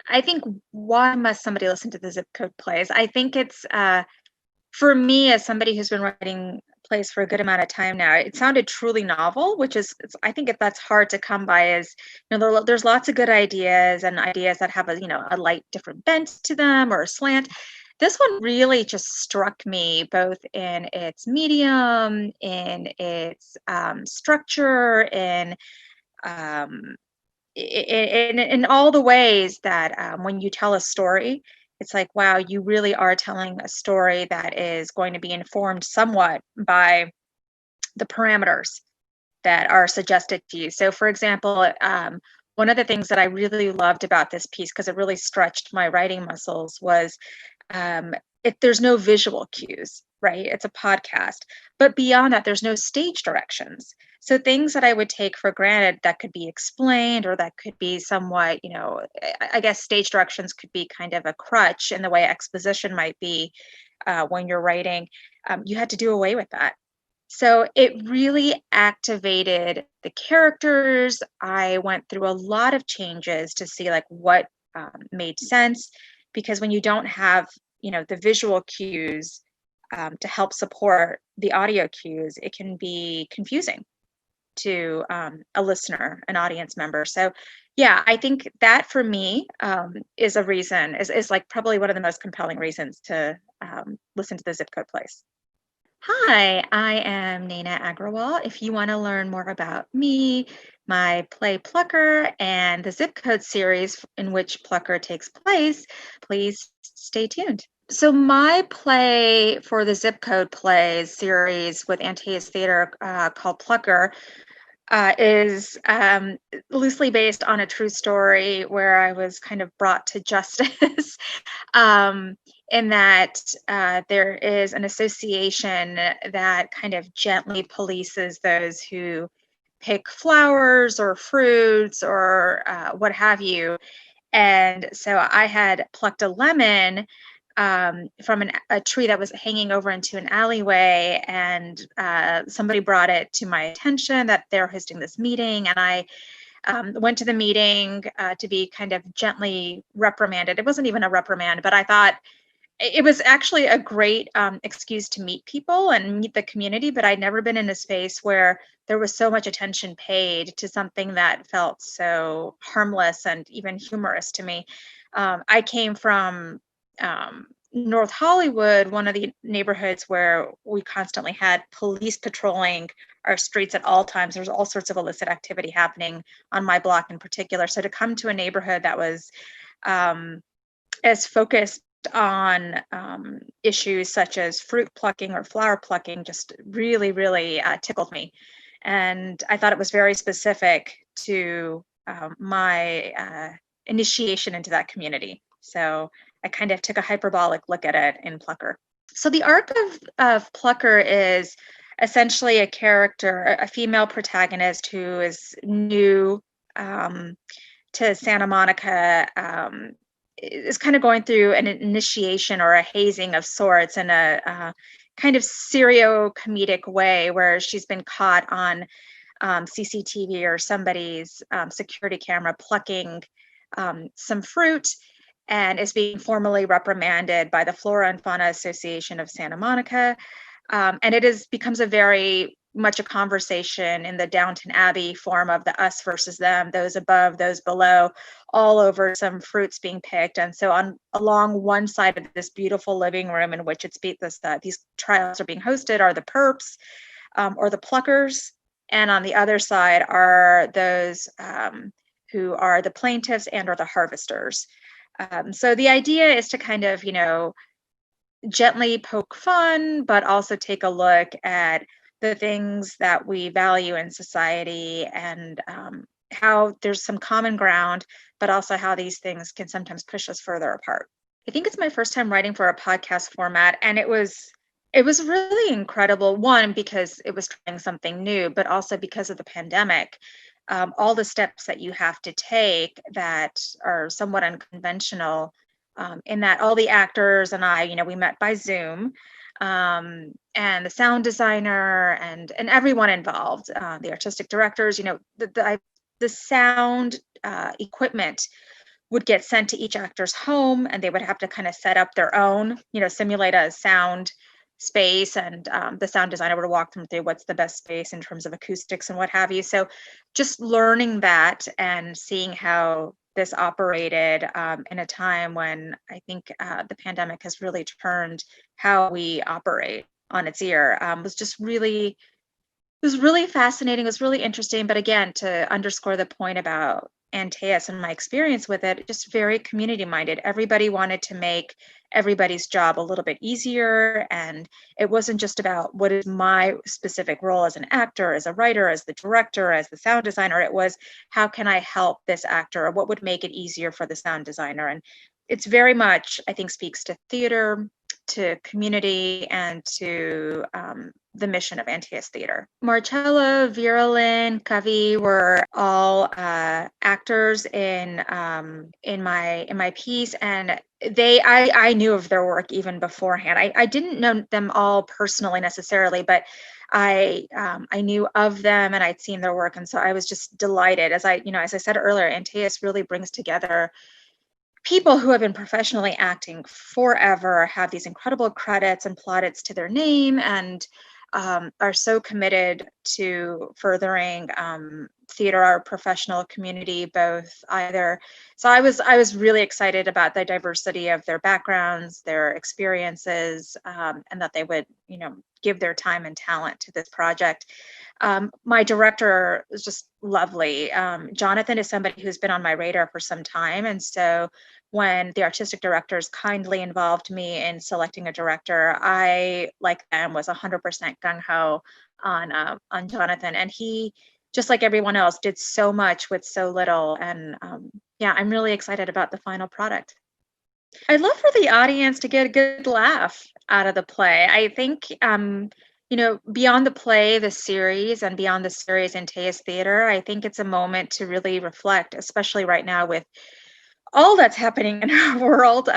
I think why must somebody listen to the Zip Code plays? I think it's for me, as somebody who's been writing plays for a good amount of time now, it sounded truly novel, which is I think if that's hard to come by. Is there's lots of good ideas and ideas that have a light different bent to them or a slant. This one really just struck me both in its medium, in its structure, um, in all the ways that when you tell a story, it's like, wow, you really are telling a story that is going to be informed somewhat by the parameters that are suggested to you. So, for example, one of the things that I really loved about this piece, because it really stretched my writing muscles, was there's no visual cues, right? It's a podcast. But beyond that, there's no stage directions. So things that I would take for granted that could be explained or that could be somewhat, I guess stage directions could be kind of a crutch in the way exposition might be when you're writing. You had to do away with that. So it really activated the characters. I went through a lot of changes to see like what made sense, because when you don't have, the visual cues to help support the audio cues, it can be confusing to a listener, an audience member. So yeah, I think that for me is a reason, is like probably one of the most compelling reasons to listen to the Zip Code Plays. Hi, I am Nayna Agrawal. If you want to learn more about me, my play Plucker, and the Zip Code series in which Plucker takes place, please stay tuned. So my play for the Zip Code Plays series with Antaeus Theater called Plucker is loosely based on a true story where I was kind of brought to justice. In that there is an association that kind of gently polices those who pick flowers or fruits or what have you. And so I had plucked a lemon from a tree that was hanging over into an alleyway, and somebody brought it to my attention that they're hosting this meeting, and I went to the meeting to be kind of gently reprimanded. It wasn't even a reprimand, but I thought it was actually a great excuse to meet people and meet the community, but I'd never been in a space where there was so much attention paid to something that felt so harmless and even humorous to me. I came from North Hollywood, one of the neighborhoods where we constantly had police patrolling our streets at all times. There's all sorts of illicit activity happening on my block in particular. So to come to a neighborhood that was as focused on issues such as fruit plucking or flower plucking just really, really tickled me. And I thought it was very specific to my initiation into that community. So I kind of took a hyperbolic look at it in Plucker. So the arc of Plucker is essentially a character, a female protagonist who is new to Santa Monica, is kind of going through an initiation or a hazing of sorts in a kind of serio-comedic way, where she's been caught on CCTV or somebody's security camera plucking some fruit, and is being formally reprimanded by the Flora and Fauna Association of Santa Monica. And it becomes a very much a conversation in the Downton Abbey form of the us versus them, those above, those below, all over some fruits being picked. And so along one side of this beautiful living room in which these trials are being hosted are the perps or the pluckers. And on the other side are those who are the plaintiffs and or the harvesters. So the idea is to kind of, gently poke fun, but also take a look at the things that we value in society and how there's some common ground, but also how these things can sometimes push us further apart. I think it's my first time writing for a podcast format, and it was really incredible. One, because it was trying something new, but also because of the pandemic. All the steps that you have to take that are somewhat unconventional, in that all the actors and I, we met by Zoom, and the sound designer and everyone involved, the artistic directors, the sound equipment would get sent to each actor's home, and they would have to kind of set up their own, simulate a sound space, and the sound designer would walk them through what's the best space in terms of acoustics and what have you. So just learning that and seeing how this operated in a time when I think the pandemic has really turned how we operate on its ear was really fascinating. It was really interesting. But again, to underscore the point about Antaeus and my experience with it, just very community minded. Everybody wanted to make everybody's job a little bit easier. And it wasn't just about what is my specific role as an actor, as a writer, as the director, as the sound designer. It was, how can I help this actor, or what would make it easier for the sound designer? And it's very much, I think, speaks to theater, to community, and to the mission of Antaeus Theater. Marcello, Violin, Kavi were all actors in my piece, and I knew of their work even beforehand. I didn't know them all personally necessarily, but I knew of them and I'd seen their work, and so I was just delighted. As I said earlier, Antaeus really brings together people who have been professionally acting forever, have these incredible credits and plaudits to their name, and are so committed to furthering theater, our professional community, both either. So I was really excited about the diversity of their backgrounds, their experiences, and that they would, give their time and talent to this project. My director was just lovely. Jonathan is somebody who's been on my radar for some time. And so when the artistic directors kindly involved me in selecting a director, I, like them, was 100% gung-ho on Jonathan. And he, just like everyone else, did so much with so little. And yeah, I'm really excited about the final product. I'd love for the audience to get a good laugh out of the play. I think, beyond the play, the series, and beyond the series, Antaeus Theater, I think it's a moment to really reflect, especially right now with all that's happening in our world,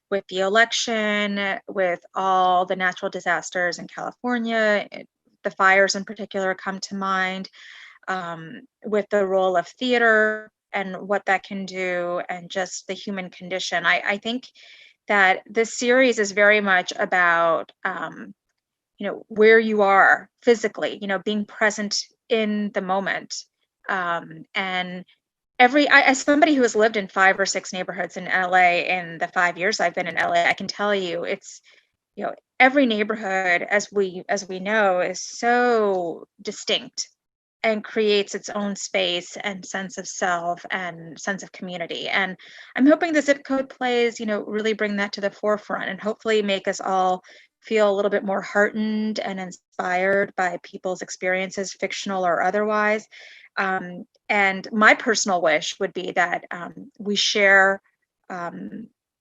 with the election, with all the natural disasters in California, the fires in particular come to mind, with the role of theater and what that can do, and just the human condition. I think that this series is very much about, where you are physically, being present in the moment. And as somebody who has lived in 5 or 6 neighborhoods in LA in the 5 years I've been in LA, I can tell you it's, every neighborhood, as we know, is so distinct and creates its own space and sense of self and sense of community. And I'm hoping the zip code plays, really bring that to the forefront, and hopefully make us all feel a little bit more heartened and inspired by people's experiences, fictional or otherwise. And my personal wish would be that we share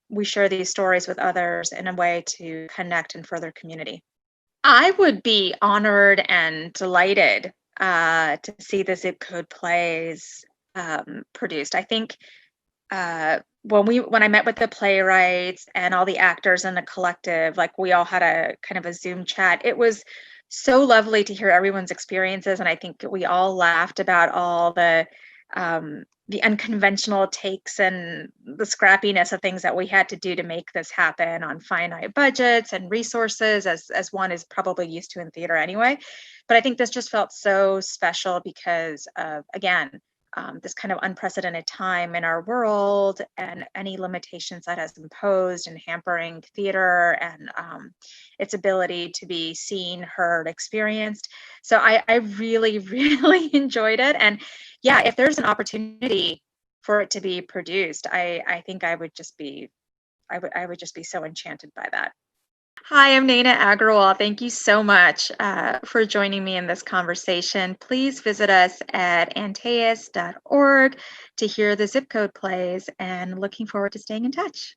these stories with others in a way to connect and further community. I would be honored and delighted to see the zip code plays produced. I think when I met with the playwrights and all the actors in the collective, like, we all had a kind of a Zoom chat. It was so lovely to hear everyone's experiences, and I think we all laughed about all the unconventional takes and the scrappiness of things that we had to do to make this happen on finite budgets and resources, as one is probably used to in theater anyway. But I think this just felt so special because of, again, this kind of unprecedented time in our world, and any limitations that has imposed and hampering theater and its ability to be seen, heard, experienced. So I really, really enjoyed it. And yeah, if there's an opportunity for it to be produced, I think I would just be so enchanted by that. Hi, I'm Nayna Agrawal. Thank you so much for joining me in this conversation. Please visit us at antaeus.org to hear the zip code plays, and looking forward to staying in touch.